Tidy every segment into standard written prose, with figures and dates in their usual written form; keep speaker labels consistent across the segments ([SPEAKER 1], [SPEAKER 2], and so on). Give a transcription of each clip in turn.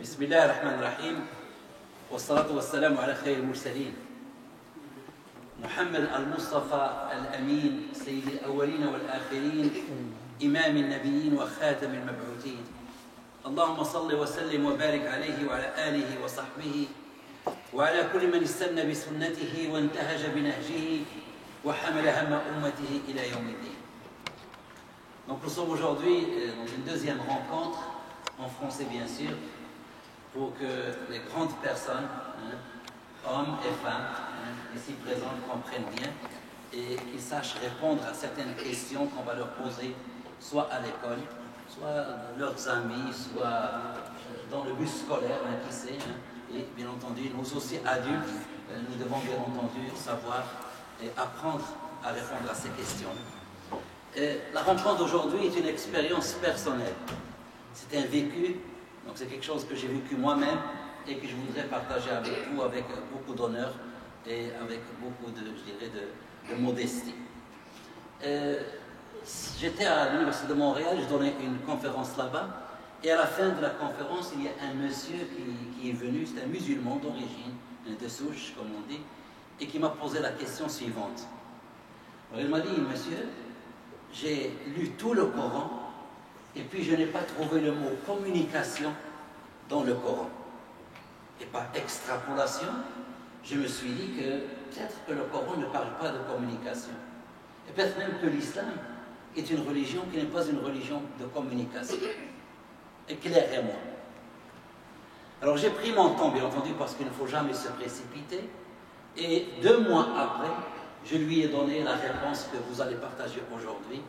[SPEAKER 1] بسم الله الرحمن الرحيم والصلاة والسلام على خير المرسلين محمد المصطفى الأمين سيد الأولين والآخرين إمام النبيين وخاتم المبعوثين اللهم صل وسلم وبارك عليه وعلى آله وصحبه وعلى كل من استنى بسنته وانتهج بنهجه وحمل هم أمته إلى يوم الدين. Donc nous sommes aujourd'hui dans une deuxième rencontre, en français bien sûr, pour que les grandes personnes, hommes et femmes, ici présents, comprennent bien et qu'ils sachent répondre à certaines questions qu'on va leur poser, soit à l'école, soit leurs amis, soit dans le bus scolaire, qui sait, et bien entendu, nous aussi adultes, nous devons bien entendu savoir et apprendre à répondre à ces questions. Et la rencontre d'aujourd'hui est une expérience personnelle. C'est un vécu, donc c'est quelque chose que j'ai vécu moi-même et que je voudrais partager avec vous avec beaucoup d'honneur et avec beaucoup de, je dirais, de modestie. J'étais à l'Université de Montréal, je donnais une conférence là-bas, et à la fin de la conférence, il y a un monsieur qui est venu, c'est un musulman d'origine, de souche, comme on dit, et qui m'a posé la question suivante. Alors, il m'a dit, monsieur, j'ai lu tout le Coran, et puis je n'ai pas trouvé le mot communication dans le Coran. Et par extrapolation, je me suis dit que peut-être que le Coran ne parle pas de communication. Et peut-être même que l'islam est une religion qui n'est pas une religion de communication. Éclairez-moi. Alors j'ai pris mon temps, bien entendu, parce qu'il ne faut jamais se précipiter. Et 2 mois après, je lui ai donné la réponse que vous allez partager aujourd'hui.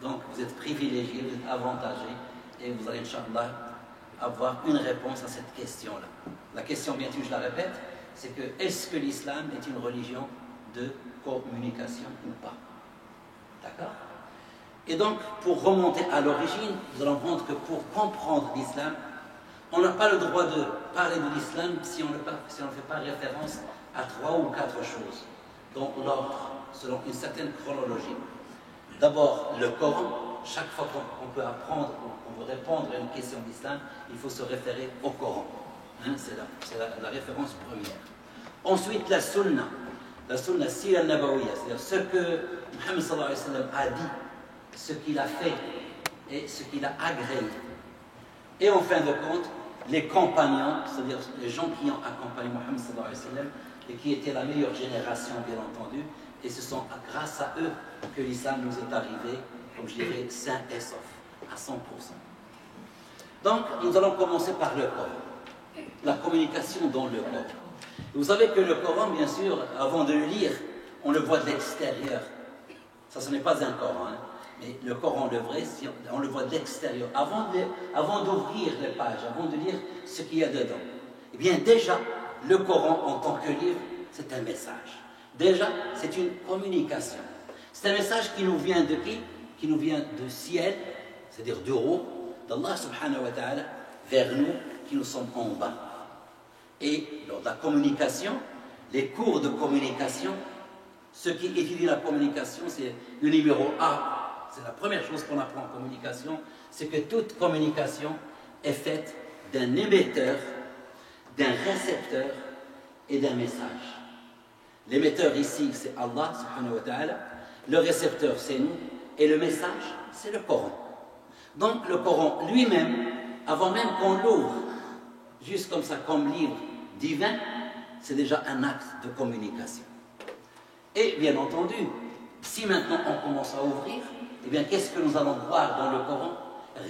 [SPEAKER 1] Donc vous êtes privilégiés, vous êtes avantagés, et vous allez, Inch'Allah, avoir une réponse à cette question-là. La question, bien sûr, je la répète, c'est que est-ce que l'islam est une religion de communication ou pas? D'accord? Et donc, pour remonter à l'origine, nous allons comprendre que pour comprendre l'islam, on n'a pas le droit de parler de l'islam si on ne fait pas référence à 3 ou 4 choses, dont l'ordre, selon une certaine chronologie. D'abord, le Coran. Chaque fois qu'on peut apprendre, qu'on veut répondre à une question d'islam, il faut se référer au Coran. C'est la référence première. Ensuite, la Sunna. La Sunna, Sira al-Nabawiyya, c'est-à-dire ce que Muhammad sallallahu alayhi wa sallam a dit, ce qu'il a fait et ce qu'il a agréé. Et en fin de compte, les compagnons, c'est-à-dire les gens qui ont accompagné Muhammad sallallahu alayhi wa sallam et qui étaient la meilleure génération, bien entendu, et ce sont grâce à eux que l'islam nous est arrivé, comme je dirais, sain et sauf, à 100%. Donc, nous allons commencer par le Coran, la communication dans le Coran. Vous savez que le Coran, bien sûr, avant de le lire, on le voit de l'extérieur. Ça, ce n'est pas un Coran, mais le Coran, le vrai, on le voit de l'extérieur. Avant d'ouvrir les pages, avant de lire ce qu'il y a dedans, eh bien déjà, le Coran en tant que livre, c'est un message. Déjà, c'est une communication. C'est un message qui nous vient de qui? Qui nous vient du ciel, c'est-à-dire du haut, d'Allah subhanahu wa ta'ala, vers nous, qui nous sommes en bas. Et lors de la communication, les cours de communication, ceux qui étudient la communication, c'est le numéro A. C'est la première chose qu'on apprend en communication, c'est que toute communication est faite d'un émetteur, d'un récepteur et d'un message. L'émetteur ici, c'est Allah subhanahu wa ta'ala, le récepteur, c'est nous, et le message, c'est le Coran. Donc le Coran lui-même, avant même qu'on l'ouvre, juste comme ça, comme livre divin, c'est déjà un acte de communication. Et bien entendu, si maintenant on commence à ouvrir, eh bien qu'est-ce que nous allons voir dans le Coran?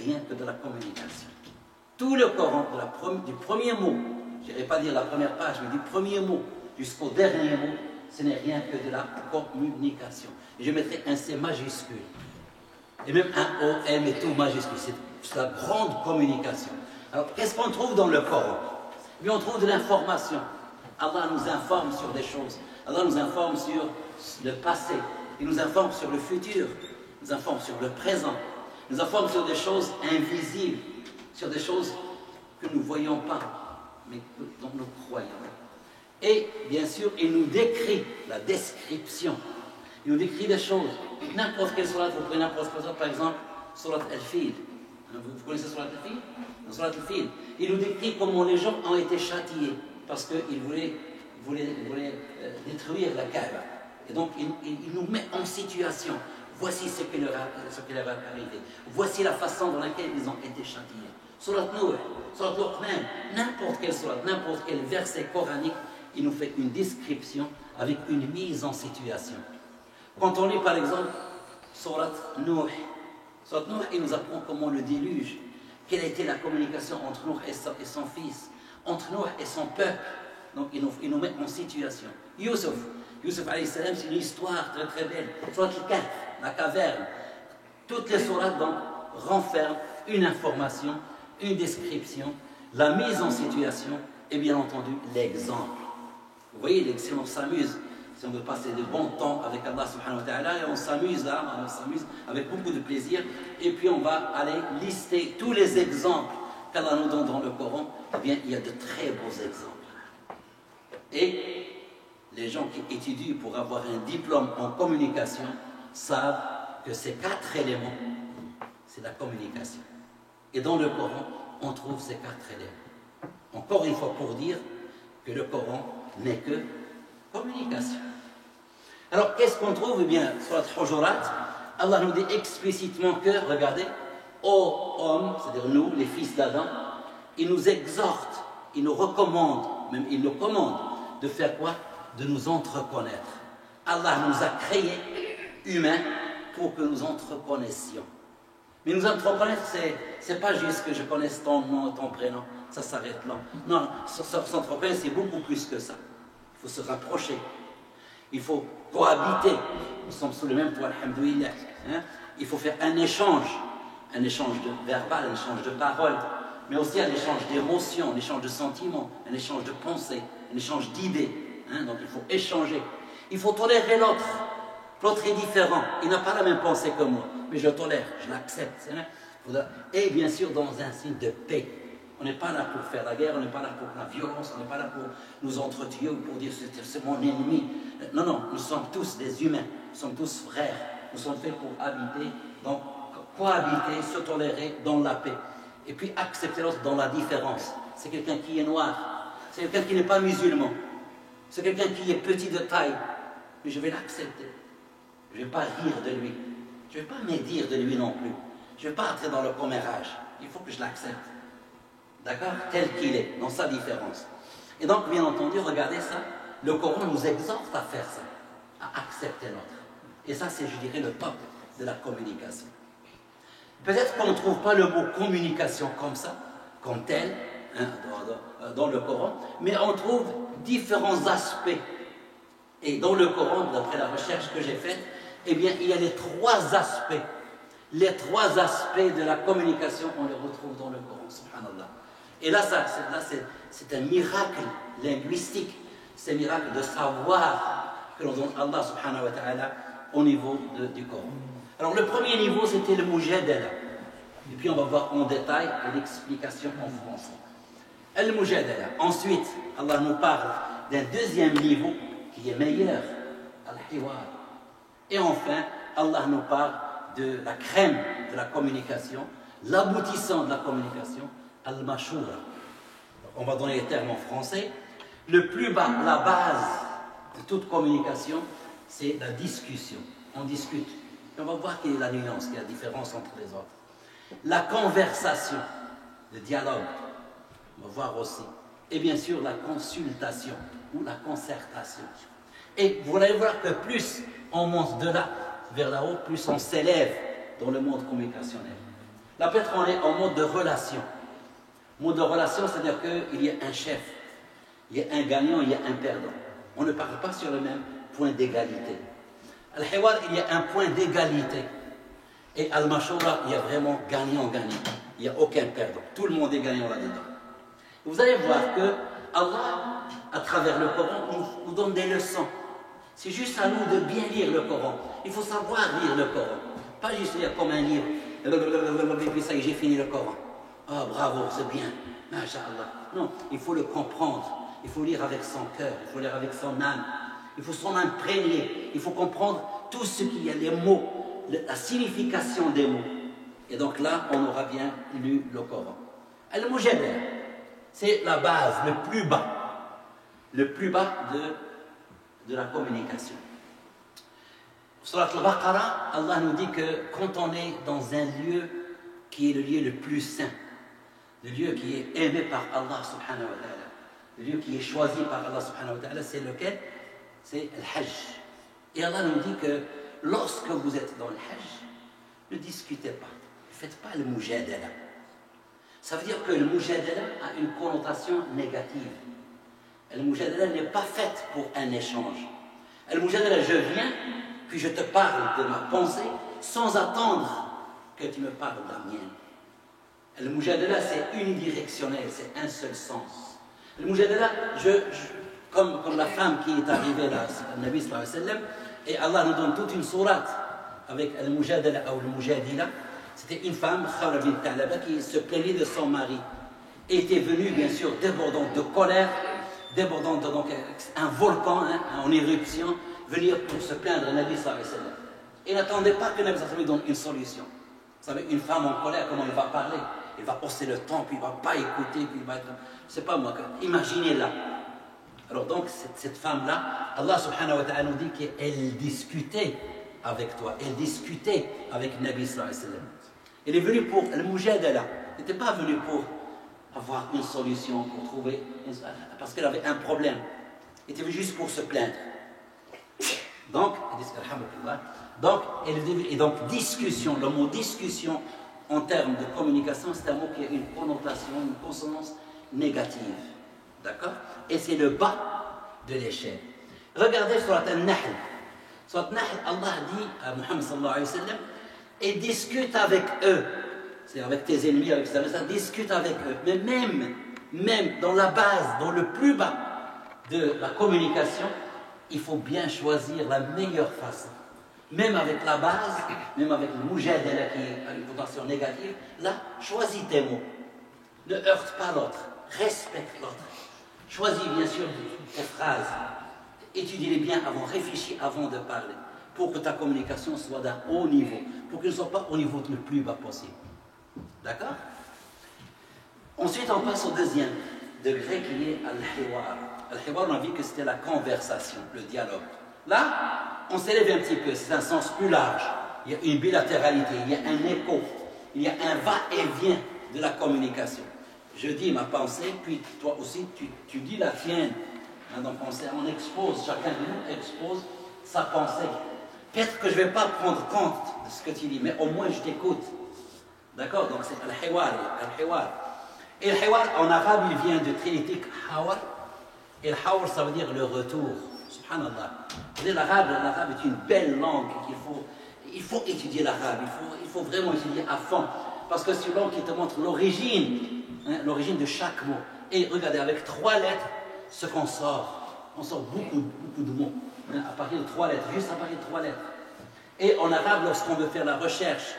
[SPEAKER 1] Rien que de la communication. Tout le Coran, du premier mot, je n'irai pas dire la première page, mais du premier mot jusqu'au dernier mot, ce n'est rien que de la communication. Et je mettrai un C majuscule. Et même un O, M et tout majuscule. C'est la grande communication. Alors, qu'est-ce qu'on trouve dans le Coran? Eh bien, on trouve de l'information. Allah nous informe sur des choses. Allah nous informe sur le passé. Il nous informe sur le futur. Il nous informe sur le présent. Il nous informe sur des choses invisibles. Sur des choses que nous ne voyons pas, mais dont nous croyons. Et, bien sûr, il nous décrit la description. Il nous décrit des choses. N'importe quelle sourate, vous prenez n'importe quelle sourate, par exemple, sourate Al-Fil. Vous connaissez Surat al-Fil? Dans Surat al-Fil, il nous décrit comment les gens ont été châtiés parce qu'ils voulaient détruire la Kaaba. Et donc, il nous met en situation. Voici ce qui leur est arrivé. Voici la façon dans laquelle ils ont été châtiés. Surat Nuh, Surat Luqman, n'importe quelle surat, n'importe quel verset coranique, il nous fait une description avec une mise en situation. Quand on lit par exemple Surat Nuh, il nous apprend comment le déluge, quelle a été la communication entre Nuh et son fils, entre Nuh et son peuple. Donc il nous met en situation. Yusuf alayhi salam, c'est une histoire très très belle. Surat al-Kahf, la caverne. Toutes les sourates donc renferment une information, une description, la mise en situation et bien entendu l'exemple. Vous voyez, si on s'amuse, si on veut passer de bons temps avec Allah subhanahu wa ta'ala, et on s'amuse là, on s'amuse avec beaucoup de plaisir, et puis on va aller lister tous les exemples qu'Allah nous donne dans le Coran. Eh bien, il y a de très beaux exemples. Et les gens qui étudient pour avoir un diplôme en communication savent que ces 4 éléments, c'est la communication. Et dans le Coran, on trouve ces 4 éléments. Encore une fois pour dire que le Coran n'est que communication. Alors, qu'est-ce qu'on trouve? Eh bien, sur la Hujurat, Allah nous dit explicitement que, regardez, ô hommes, c'est-à-dire nous, les fils d'Adam, il nous exhorte, il nous recommande, même il nous commande de faire quoi? De nous entreconnaître. Allah nous a créés humains pour que nous entreconnaissions. Mais nous entreconnaître, c'est pas juste que je connaisse ton nom et ton prénom, ça s'arrête là. Non, s'entreconnaître, c'est beaucoup plus que ça. Il faut se rapprocher. Il faut cohabiter. Nous sommes sous le même toit, alhamdoulilah. Il faut faire un échange de verbal, un échange de paroles, mais aussi un échange d'émotions, un échange de sentiments, un échange de pensées, un échange d'idées. Donc il faut échanger. Il faut tolérer l'autre. L'autre est différent. Il n'a pas la même pensée que moi, mais je le tolère, je l'accepte. Et bien sûr, dans un signe de paix. On n'est pas là pour faire la guerre, on n'est pas là pour la violence, on n'est pas là pour nous entretuer ou pour dire c'est mon ennemi. Non, non, nous sommes tous des humains, nous sommes tous frères, nous sommes faits pour habiter, donc cohabiter, se tolérer dans la paix. Et puis accepter l'autre dans la différence. C'est quelqu'un qui est noir, c'est quelqu'un qui n'est pas musulman, c'est quelqu'un qui est petit de taille, mais je vais l'accepter. Je ne vais pas rire de lui, je ne vais pas médire de lui non plus, je ne vais pas entrer dans le commérage, il faut que je l'accepte. D'accord? Tel qu'il est, dans sa différence. Et donc, bien entendu, regardez ça, le Coran nous exhorte à faire ça, à accepter l'autre. Et ça, c'est, je dirais, le top de la communication. Peut-être qu'on ne trouve pas le mot communication comme ça, comme tel, dans le Coran, mais on trouve différents aspects. Et dans le Coran, d'après la recherche que j'ai faite, eh bien, il y a les 3 aspects. Les 3 aspects de la communication, on les retrouve dans le Coran, subhanallah. Et là, c'est un miracle linguistique, c'est un miracle de savoir que l'on donne Allah subhanahu wa ta'ala au niveau du Coran. Alors le premier niveau, c'était le mujadala. Et puis on va voir en détail l'explication en français. Al-mujadala. Ensuite, Allah nous parle d'un deuxième niveau qui est meilleur, al-hiwar. Et enfin, Allah nous parle de la crème de la communication, l'aboutissant de la communication, al-mashura. On va donner les termes en français. Le plus bas, la base de toute communication, c'est la discussion. On discute. Et on va voir quelle est la nuance, quelle est la différence entre les autres. La conversation, le dialogue, on va voir aussi. Et bien sûr, la consultation ou la concertation. Et vous allez voir que plus on monte de là vers là-haut, plus on s'élève dans le monde communicationnel. Là, peut-être on est en mode de relation. Mode de relation, c'est-à-dire qu'il y a un chef, il y a un gagnant, il y a un perdant. On ne parle pas sur le même point d'égalité. Al-Hiwar, il y a un point d'égalité. Et Al-Mashura, il y a vraiment gagnant-gagnant. Il n'y a aucun perdant. Tout le monde est gagnant là-dedans. Vous allez voir que Allah, à travers le Coran, nous donne des leçons. C'est juste à nous de bien lire le Coran. Il faut savoir lire le Coran. Pas juste lire comme un livre. Et puis ça y est, j'ai fini le Coran. Ah, bravo, c'est bien. Masha'Allah. Non, il faut le comprendre. Il faut lire avec son cœur. Il faut lire avec son âme. Il faut s'en imprégner. Il faut comprendre tout ce qu'il y a, les mots, la signification des mots. Et donc là, on aura bien lu le Coran. Al-Mujadala, c'est la base, le plus bas de la communication. Surat al-Baqarah, Allah nous dit que quand on est dans un lieu qui est le lieu le plus saint, le lieu qui est aimé par Allah subhanahu wa ta'ala, le lieu qui est choisi par Allah subhanahu wa ta'ala, c'est lequel? C'est le Hajj. Et Allah nous dit que lorsque vous êtes dans le Hajj, ne discutez pas, ne faites pas le mujadala. Ça veut dire que le mujadala a une connotation négative. Le mujadala n'est pas fait pour un échange. Le mujadala, je viens, puis je te parle de ma pensée sans attendre que tu me parles de la mienne. Le mujadala, c'est unidirectionnel, c'est un seul sens. Le mujadala, comme la femme qui est arrivée là, le Nabi sallallahu alayhi wa sallam, et Allah nous donne toute une sourate avec le mujadala ou le mujadila. C'était une femme, Khawla bint Tha'laba, qui se plaignait de son mari. Et était venue, bien sûr, débordante de colère, débordante de donc, un volcan en éruption, venir pour se plaindre au Nabi sallallahu alayhi wa sallam. Et n'attendait pas que le Nabi sallallahu alayhi wa sallam donne une solution. Vous savez, une femme en colère, comment elle va parler? Elle va hausser le ton, puis elle ne va pas écouter, puis elle va être... C'est pas moi, imaginez-la. Alors donc, cette femme-là, Allah subhanahu wa ta'ala nous dit qu'elle discutait avec toi, elle discutait avec Nabi sallallahu alayhi wa sallam. Elle est venue pour le mujadala, elle n'était pas venue pour avoir une solution, pour trouver, parce qu'elle avait un problème. Elle était venue juste pour se plaindre. Donc, discussion, le mot discussion en termes de communication, c'est un mot qui a une connotation, une consonance négative. D'accord? Et c'est le bas de l'échelle. Regardez sur la Nahl. Sur la Nahl, Allah dit à Muhammad sallallahu alayhi wa sallam, et discute avec eux. C'est avec tes ennemis, avec ça, discute avec eux. Mais même dans la base, dans le plus bas de la communication, il faut bien choisir la meilleure façon. Même avec la base, même avec le mujadala qui a une connotation négative, là, choisis tes mots. Ne heurte pas l'autre, respecte l'autre. Choisis bien sûr tes phrases. Étudie-les bien avant, réfléchis avant de parler, pour que ta communication soit d'un haut niveau, pour qu'elle ne soit pas au niveau le plus bas possible. D'accord? Ensuite, on passe au deuxième degré qui est al-hiwar. Al-hiwar, on a vu que c'était la conversation, le dialogue. Là, on s'élève un petit peu, c'est un sens plus large. Il y a une bilatéralité, il y a un écho, il y a un va-et-vient de la communication. Je dis ma pensée, puis toi aussi, tu dis la tienne. Donc on expose, chacun de nous expose sa pensée. Peut-être que je ne vais pas prendre compte de ce que tu dis, mais au moins je t'écoute. D'accord? Donc c'est al-hiwar. Et le hiwar, en arabe, il vient de trélitique hawar. Et le hawar, ça veut dire le retour. Subhanallah. L'arabe est une belle langue il faut étudier l'arabe. Il faut vraiment étudier à fond. Parce que c'est une langue qui te montre l'origine, l'origine de chaque mot. Et regardez, avec 3 lettres, ce qu'on sort, on sort beaucoup de mots. À partir de 3 lettres, juste à partir de 3 lettres. Et en arabe, lorsqu'on veut faire la recherche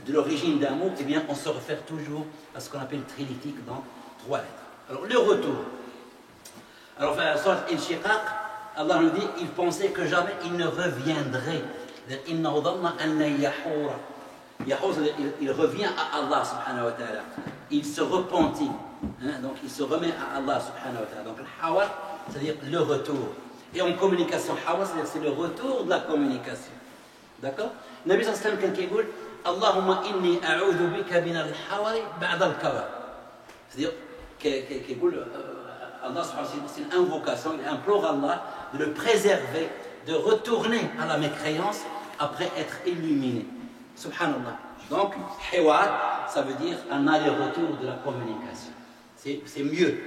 [SPEAKER 1] de l'origine d'un mot, eh bien, on se réfère toujours à ce qu'on appelle trélitique, donc 3 lettres. Alors, le retour. Alors, sur Al-Shiqaq, Allah nous dit, il pensait que jamais il ne reviendrait. Il revient à Allah subhanahu wa ta'ala. Il se repentit. Donc il se remet à Allah subhanahu wa ta'ala. Donc le hawar, c'est-à-dire le retour. Et en communication, hawar, c'est-à-dire c'est le retour de la communication. D'accord? Nabi sallallahu alayhi wa sallam, quand il dit Allahumma inni a'udhu bika min al-hawari ba'da al-kawar. C'est-à-dire Allah subhanahu wa ta'ala, c'est une invocation, il implore Allah de le préserver, de retourner à la mécréance après être illuminé. Subhanallah. Donc, hiwar, ça veut dire un aller-retour de la communication. C'est mieux.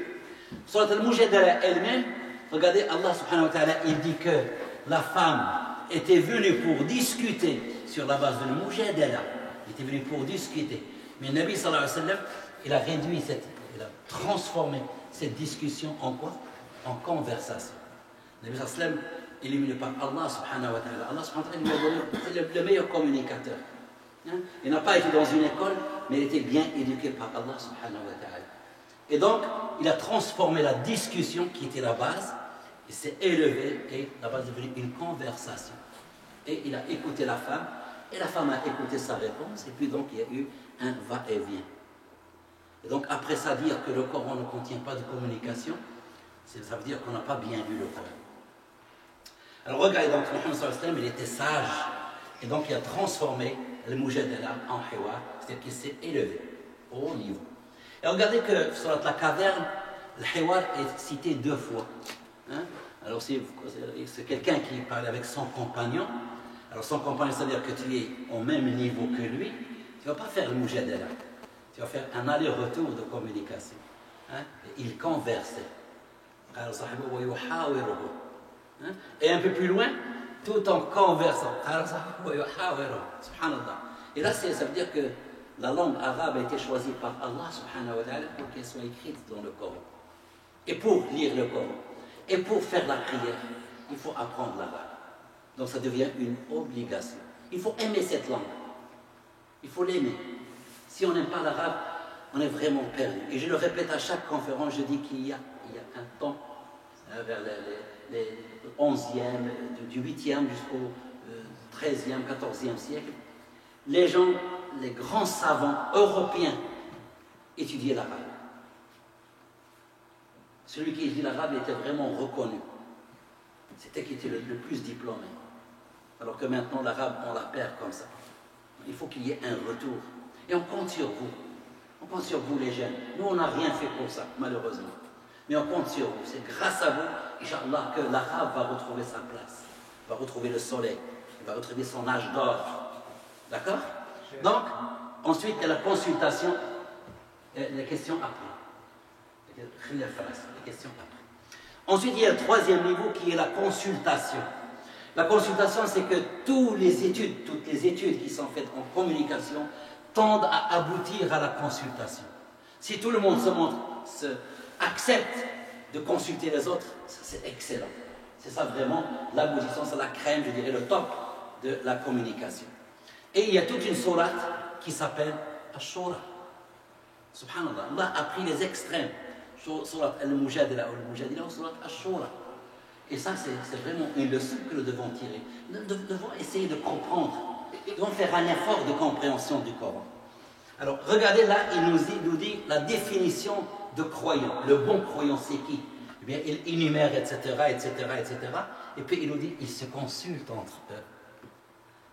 [SPEAKER 1] Sur la mujadala elle-même, regardez, Allah subhanahu wa ta'ala, il dit que la femme était venue pour discuter sur la base de la mujadala. Il était venu pour discuter. Mais Nabi sallallahu alayhi wa sallam, il a réduit, il a transformé cette discussion en quoi? En conversation. Nabi sallallahu alayhi wa sallam, éliminé par Allah subhanahu wa ta'ala. Allah subhanahu wa ta'ala lui a donné le meilleur communicateur. Il n'a pas été dans une école, mais il était bien éduqué par Allah subhanahu wa ta'ala. Et donc, il a transformé la discussion qui était la base, il s'est élevé et la base est devenue une conversation. Et il a écouté la femme, Et la femme a écouté sa réponse, et puis donc il y a eu un va-et-vient. Et donc après ça, dire que le Coran ne contient pas de communication, ça veut dire qu'on n'a pas bien lu le Coran. Alors regardez donc, Mohammed sallallahu alayhi wa sallam, il était sage, et donc il a transformé le mujadala en hiwar, c'est-à-dire qu'il s'est élevé au haut niveau. Et regardez que sur la caverne, le hiwar est cité 2 fois. Hein? Alors c'est quelqu'un qui parle avec son compagnon. Alors son compagnon, c'est-à-dire que tu es au même niveau que lui, tu ne vas pas faire le mujadala. Tu vas faire un aller-retour de communication. Hein? Il conversait. Et un peu plus loin, tout en conversant. Et là, ça veut dire que la langue arabe a été choisie par Allah subhanahu wa ta'ala pour qu'elle soit écrite dans le Coran. Et pour lire le Coran, et pour faire la prière, il faut apprendre l'arabe. Donc ça devient une obligation. Il faut aimer cette langue. Il faut l'aimer. Si on n'aime pas l'arabe, on est vraiment perdu. Et je le répète à chaque conférence, je dis qu'il y a un temps, vers les 11e, du 8e jusqu'au 13e, 14e siècle, les gens, les grands savants européens étudiaient l'arabe. Celui qui étudie l'arabe était vraiment reconnu. C'était qui était le plus diplômé. Alors que maintenant, l'arabe, on la perd comme ça. Il faut qu'il y ait un retour. Et on compte sur vous. On compte sur vous, les jeunes. Nous, on n'a rien fait pour ça, malheureusement. Mais on compte sur vous. C'est grâce à vous, Inch'Allah, que l'arabe va retrouver sa place. Va retrouver le soleil. Il va retrouver son âge d'or. D'accord? Donc, ensuite, il y a la consultation. Les questions après. Les questions après. Ensuite, il y a le 3e niveau qui est la consultation. La consultation, c'est que toutes les études qui sont faites en communication tendent à aboutir à la consultation. Si tout le monde accepte de consulter les autres, c'est excellent. C'est ça vraiment l'aboutissement, c'est la crème, je dirais, le top de la communication. Et il y a toute une sourate qui s'appelle Ash-Shura. Subhanallah, Allah a pris les extrêmes. Surat al-Mujadila ou al-Mujadila ou surat Ash-Shura. Et ça, c'est vraiment une leçon que nous devons tirer. Nous devons essayer de comprendre. Nous devons faire un effort de compréhension du Coran. Alors, regardez là, il nous dit la définition de croyant. Le bon croyant, c'est qui? Eh bien, il énumère, etc., etc., etc. Et puis, il nous dit, ils se consultent entre eux.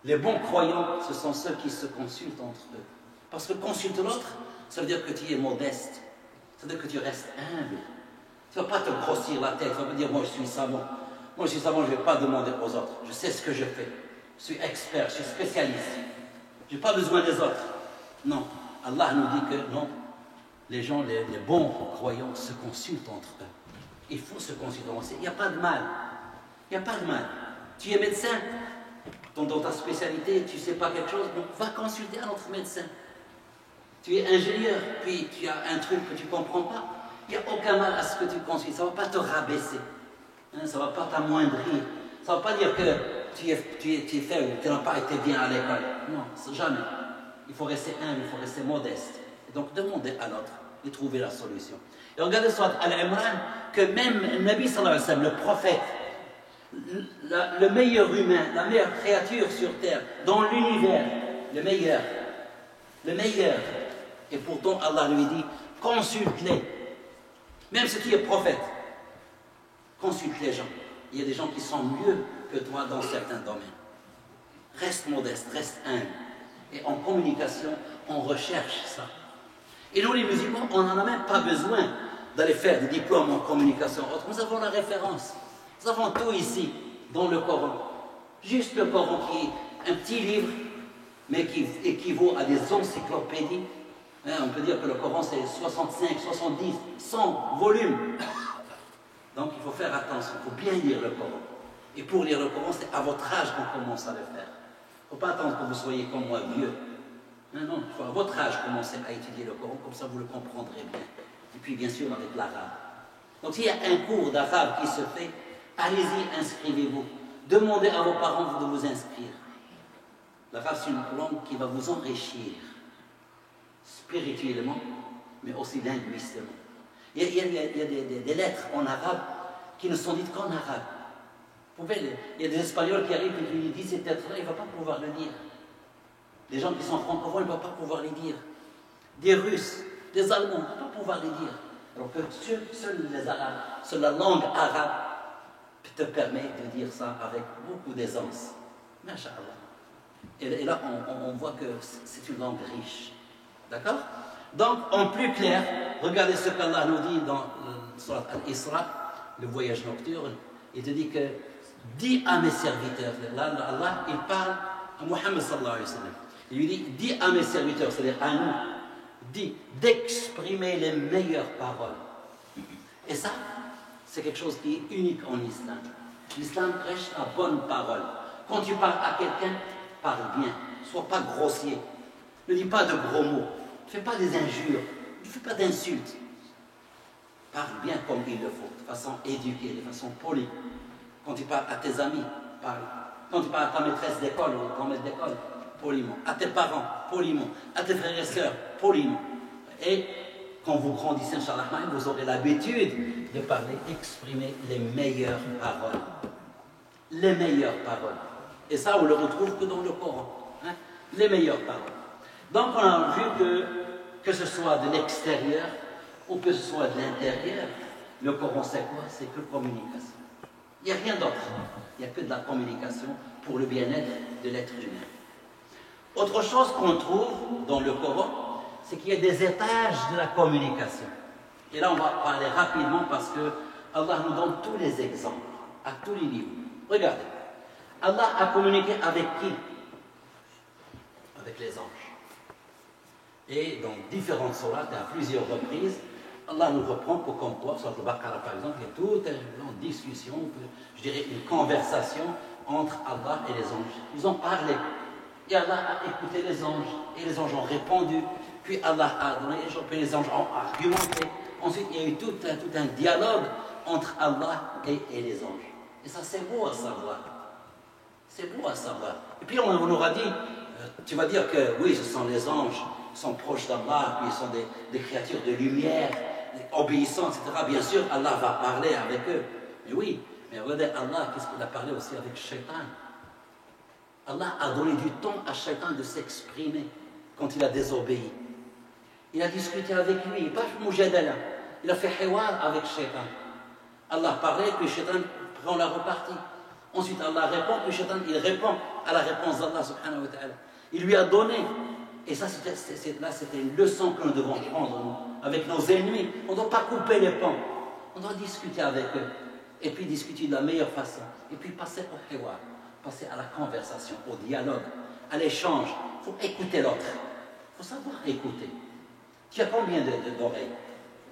[SPEAKER 1] Les bons croyants, ce sont ceux qui se consultent entre eux. Parce que consulter l'autre, ça veut dire que tu es modeste. Ça veut dire que tu restes humble. Tu ne vas pas te grossir la tête, tu vas pas dire, moi je suis savant. Moi je suis savant, je ne vais pas demander aux autres. Je sais ce que je fais. Je suis expert, je suis spécialiste. Je n'ai pas besoin des autres. Non. Allah nous dit que non. Les gens, les bons croyants se consultent entre eux. Il faut se consulter. Il n'y a pas de mal. Il n'y a pas de mal. Tu es médecin, dans ta spécialité, tu ne sais pas quelque chose, donc va consulter un autre médecin. Tu es ingénieur, puis tu as un truc que tu ne comprends pas. Il n'y a aucun mal à ce que tu consultes. Ça ne va pas te rabaisser. Hein, ça ne va pas t'amoindrir. Ça ne va pas dire que tu es fait ou tu n'as pas été bien à l'école. Non, jamais. Il faut rester humble, il faut rester modeste. Et donc, demander à l'autre et trouver la solution. Et regardez sur Al-Imran que même le Nabi sallallahu alayhi wa sallam, le prophète, le meilleur humain, la meilleure créature sur terre, dans l'univers, le meilleur. Et pourtant, Allah lui dit, consulte-les. Même ce qui est prophète, consulte les gens. Il y a des gens qui sont mieux que toi dans certains domaines. Reste modeste, reste humble. Et en communication, on recherche ça. Et nous, les musulmans, on n'en a même pas besoin d'aller faire des diplômes en communication. Nous avons la référence. Nous avons tout ici, dans le Coran. Juste le Coran qui est un petit livre, mais qui équivaut à des encyclopédies. Hein, on peut dire que le Coran, c'est 65, 70, 100 volumes. Donc, il faut faire attention. Il faut bien lire le Coran. Et pour lire le Coran, c'est à votre âge qu'on commence à le faire. Il ne faut pas attendre que vous soyez comme moi, vieux. Non, il faut à votre âge commencer à étudier le Coran, comme ça vous le comprendrez bien. Et puis bien sûr avec l'arabe. Donc s'il y a un cours d'arabe qui se fait, allez-y, inscrivez-vous. Demandez à vos parents de vous inscrire. L'arabe, c'est une langue qui va vous enrichir spirituellement, mais aussi linguistiquement. Il y a des lettres en arabe qui ne sont dites qu'en arabe. Il y a des Espagnols qui arrivent et qui lui disent cette lettre-là, il ne va pas pouvoir le lire. Les gens qui sont francophones ne vont pas pouvoir les dire. Des Russes, des Allemands ne vont pas pouvoir les dire. Alors que seuls les Arabes, seule la langue arabe te permet de dire ça avec beaucoup d'aisance. Masha'Allah. Et là, on voit que c'est une langue riche. D'accord? Donc, en plus clair, regardez ce qu'Allah nous dit dans Surat Al-Isra, le voyage nocturne. Il te dit que, dis à mes serviteurs, là, Allah, il parle à Muhammad sallallahu alayhi wa sallam. Il lui dit, dis à mes serviteurs, c'est-à-dire à nous, dis d'exprimer les meilleures paroles. Et ça, c'est quelque chose qui est unique en islam. L'islam prêche la bonne parole. Quand tu parles à quelqu'un, parle bien. Sois pas grossier. Ne dis pas de gros mots. Ne fais pas des injures. Ne fais pas d'insultes. Parle bien comme il le faut, de façon éduquée, de façon polie. Quand tu parles à tes amis, parle. Quand tu parles à ta maîtresse d'école ou ton maître d'école, poliment. À tes parents, poliment. À tes frères et sœurs, poliment. Et quand vous grandissez, Inch'Allah, vous aurez l'habitude de parler, exprimer les meilleures paroles. Les meilleures paroles. Et ça, on le retrouve que dans le Coran. Hein? Les meilleures paroles. Donc, on a vu que ce soit de l'extérieur ou que ce soit de l'intérieur, le Coran, c'est quoi? C'est que communication. Il n'y a rien d'autre. Il n'y a que de la communication pour le bien-être de l'être humain. Autre chose qu'on trouve dans le Coran, c'est qu'il y a des étages de la communication. Et là, on va parler rapidement parce que Allah nous donne tous les exemples, à tous les niveaux. Regardez, Allah a communiqué avec qui? Avec les anges. Et dans différentes sourates, à plusieurs reprises, Allah nous reprend pour qu'on voit, sur le Baqarah par exemple, il y a toute une discussion, je dirais une conversation entre Allah et les anges. Ils ont parlé. Et Allah a écouté les anges. Et les anges ont répondu. Puis Allah a donné, puis les anges ont argumenté. Ensuite, il y a eu tout un dialogue entre Allah et les anges. Et ça, c'est beau à savoir. C'est beau à savoir. Et puis, on nous aura dit, tu vas dire que oui, ce sont les anges, ils sont proches d'Allah, puis ils sont des créatures de lumière, obéissants, etc. Bien sûr, Allah va parler avec eux. Mais oui, mais regardez, Allah, qu'est-ce qu'il a parlé aussi avec Shaitan? Allah a donné du temps à Shaitan de s'exprimer quand il a désobéi. Il a discuté avec lui, pas Mujadala. Il a fait hiwar avec Shaitan. Allah parlait, puis Shaitan prend la repartie. Ensuite, Allah répond, puis Shaitan, il répond à la réponse d'Allah subhanahu wa ta'ala. Il lui a donné. Et ça, c'était une leçon que nous devons prendre, nous, avec nos ennemis. On ne doit pas couper les ponts. On doit discuter avec eux. Et puis discuter de la meilleure façon. Et puis passer au hiwar. Passer à la conversation, au dialogue, à l'échange. Il faut écouter l'autre. Il faut savoir écouter. Tu as combien d'oreilles?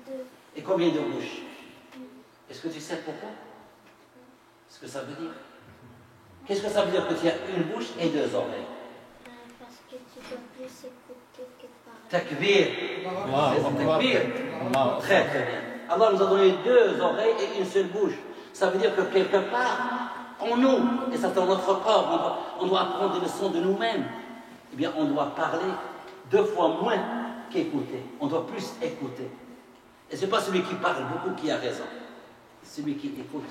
[SPEAKER 2] 2.
[SPEAKER 1] Et combien de bouches? Est-ce que tu sais pourquoi? Ce que ça veut dire? Qu'est-ce que ça veut dire que tu as une bouche et 2 oreilles?
[SPEAKER 2] Parce que tu peux plus écouter que parler.
[SPEAKER 1] Takbir. C'est takbir. Très très bien. Allah nous a donné 2 oreilles et une seule bouche. Ça veut dire que quelque part, en nous, et ça dans notre corps, on doit apprendre des leçons de nous-mêmes. Eh bien, on doit parler 2 fois moins qu'écouter. On doit plus écouter. Et ce n'est pas celui qui parle beaucoup qui a raison. C'est celui qui écoute.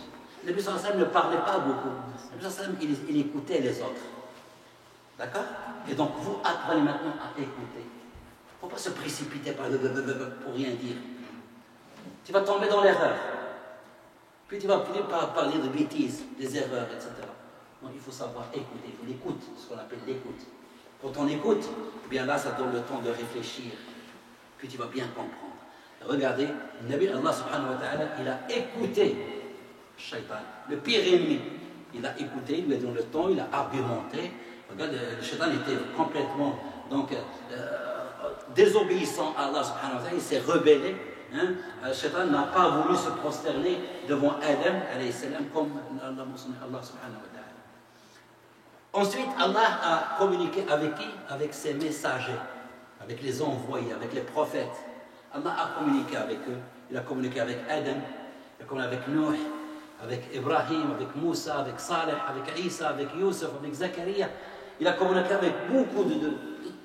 [SPEAKER 1] Le Nabi sallallahu alayhi wa sallam ne parlait pas beaucoup. Le Nabi sallallahu alayhi wa sallam, il écoutait les autres. D'accord? Et donc, vous apprenez maintenant à écouter. Il ne faut pas se précipiter pour rien dire. Tu vas tomber dans l'erreur. Puis tu vas finir par parler de bêtises, des erreurs, etc. Donc il faut savoir écouter, il faut l'écoute, ce qu'on appelle l'écoute. Quand on écoute, eh bien là ça donne le temps de réfléchir, puis tu vas bien comprendre. Regardez, le Nabi Allah subhanahu wa ta'ala, il a écouté Shaitan, le pire ennemi. Il a écouté, il lui a donné le temps, il a argumenté. Regarde, le Shaitan était complètement désobéissant à Allah subhanahu wa ta'ala, il s'est rebellé. Hein? Shaitan n'a pas voulu se prosterner devant Adam alayhi salam comme Allah subhanahu wa ta'ala. Ensuite, Allah a communiqué avec qui? Avec ses messagers, avec les envoyés, avec les prophètes. Allah a communiqué avec eux. Il a communiqué avec Adam, il a communiqué avec Nuh, avec Ibrahim, avec Moussa, avec Saleh, avec Isa, avec Youssef, avec Zakaria. Il a communiqué avec beaucoup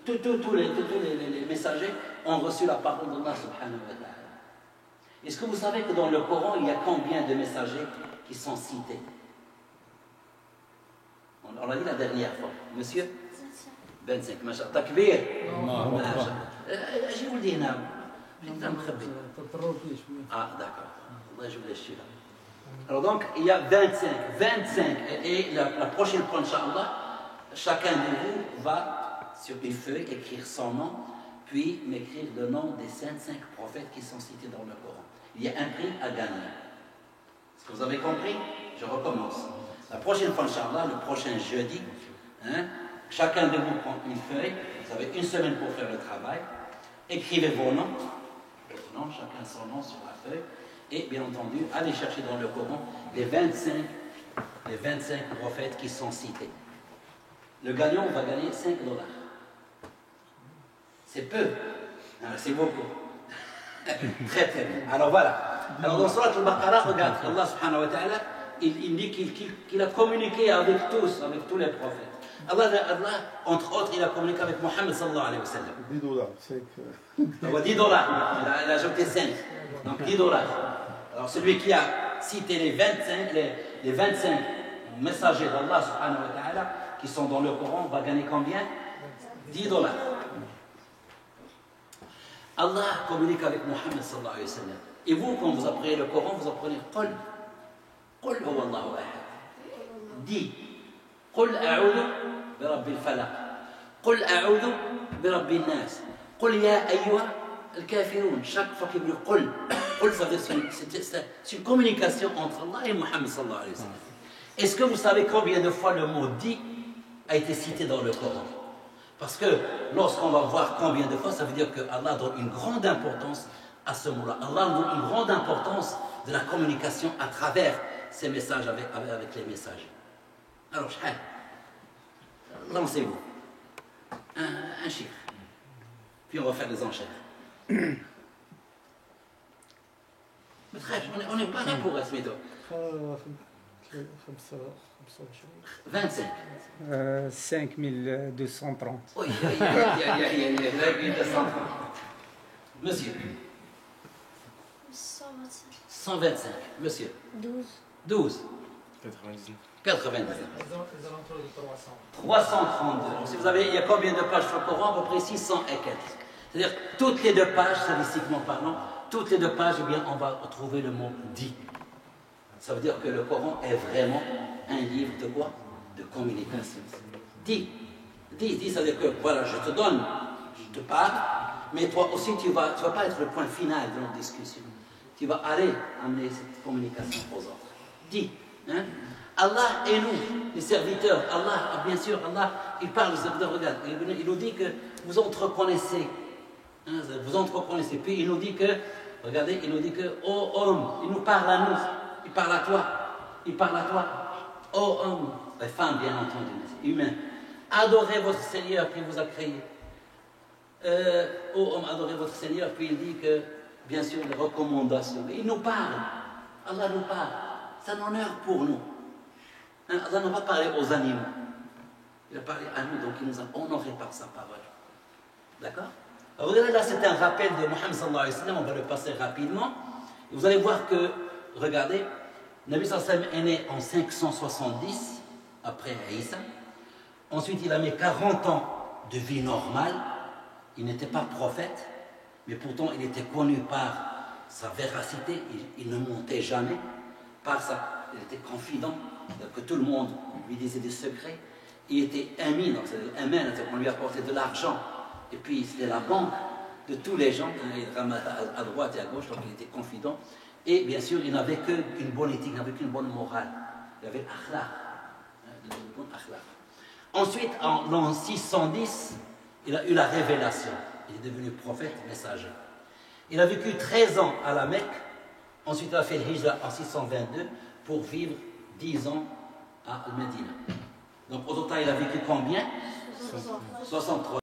[SPEAKER 1] tous les messagers ont reçu la parole d'Allah subhanahu wa ta'ala. Est-ce que vous savez que dans le Coran, il y a combien de messagers qui sont cités? On l'a dit la dernière fois. Monsieur? 25 ما شاء الله تكبير
[SPEAKER 3] الله
[SPEAKER 1] ما
[SPEAKER 3] أكبر.
[SPEAKER 1] شاء الله اجي ولدي هنا انت مخبي
[SPEAKER 3] تتروكي شوية.
[SPEAKER 1] d'accord الله يجيب لي الشفاء. Alors donc il y a 25 et la prochaine fois Inch'Allah chacun de vous va sur une feuille écrire son nom puis m'écrire le nom des 5 prophètes qui sont cités dans le Coran. Il y a un prix à gagner. Est-ce que vous avez compris? Je recommence. La prochaine fois, Inch'Allah, le prochain jeudi, hein, chacun de vous prend une feuille, vous avez une semaine pour faire le travail, écrivez vos noms, votre nom, chacun son nom sur la feuille, et bien entendu, allez chercher dans le Coran les 25 prophètes qui sont cités. Le gagnant va gagner $5. C'est peu, c'est beaucoup. Très très bien. Alors voilà. Alors dans Surat al-Baqarah, regarde, Allah subhanahu wa ta'ala, il dit qu'il a communiqué avec tous les prophètes. Allah, entre autres, il a communiqué avec Mohammed sallallahu alayhi wa sallam.
[SPEAKER 4] $10,
[SPEAKER 1] $10. Il a ajouté 5. Donc $10. Alors celui qui a cité les 25 messagers d'Allah subhanahu wa ta'ala qui sont dans le Coran va gagner combien? $10. Allah communique avec Mohammed sallallahu alayhi wa sallam. Et vous, quand vous apprenez le Coran, vous apprenez Qul huwa Allahu ahad. Dis Qul a'udhu bi rabbil falaq. Qul a'udhu bi rabbin nas. Qul ya ayyuha al-kafirun. Chaque fois qu'il dit Qul, ça veut dire c'est une communication entre Allah et Mohammed sallallahu alayhi wa sallam. Est-ce que vous savez combien de fois le mot dit a été cité dans le Coran? Parce que lorsqu'on va voir combien de fois, ça veut dire que Allah donne une grande importance à ce mot-là. Allah donne une grande importance de la communication à travers ces messages avec les messages. Alors, lancez-vous. Un chiffre. Puis on va faire les enchères. Mais très bien, on n'est pas là pour rester. 25.
[SPEAKER 5] 5230.
[SPEAKER 1] Oui, 230. Monsieur.
[SPEAKER 2] 125.
[SPEAKER 1] 125. Monsieur.
[SPEAKER 2] 12.
[SPEAKER 1] 99.
[SPEAKER 3] Les alentours de 300.
[SPEAKER 1] 332. Donc, si vous avez, il y a combien de pages sur le Coran? À peu près 600 et quelques. C'est-à-dire, toutes les 2 pages, statistiquement parlant, toutes les 2 pages, eh bien, on va trouver le mot dit. Ça veut dire que le Coran est vraiment un livre de quoi? De communication. Dis, ça veut dire que voilà, je te donne, je te parle, mais toi aussi tu vas pas être le point final de notre discussion. Tu vas aller amener cette communication aux autres. Dis, hein? Allah et nous, les serviteurs, Allah, bien sûr, Allah, il parle aux serviteurs, regarde, il nous dit que vous entreconnaissez. Hein, vous entreconnaissez. Puis il nous dit que, regardez, il nous dit que, oh homme, il nous parle à nous, il parle à toi, oh homme, les femmes bien entendu, humains, adorez votre Seigneur qui vous a créé. Oh homme, adorez votre Seigneur, puis il dit que, bien sûr, les recommandations. Il nous parle, Allah nous parle, c'est un honneur pour nous. Hein, Allah n'a pas parlé aux animaux, il a parlé à nous, donc il nous a honorés par sa parole. D'accord? Alors regardez là, c'est un rappel de Mohammed sallallahu alayhi wa sallam, on va le passer rapidement. Et vous allez voir que, regardez, Nabi sallallahu alayhi wa sallam est né en 570, après Isa. Ensuite, il a mis 40 ans de vie normale. Il n'était pas prophète, mais pourtant il était connu par sa véracité, il ne mentait jamais, il était confident, que tout le monde lui disait des secrets. Il était ami, donc on lui apportait de l'argent, et puis c'était la banque de tous les gens, il ramassait à droite et à gauche, donc il était confident. Et bien sûr, il n'avait qu'une bonne éthique, il n'avait qu'une bonne morale. Il avait l'akhlaq, le bon akhlaq. Ensuite, en l'an 610, il a eu la révélation. Il est devenu prophète, messager. Il a vécu 13 ans à la Mecque. Ensuite, il a fait le hijra en 622 pour vivre 10 ans à Médine. Donc, au total, il a vécu combien? 63.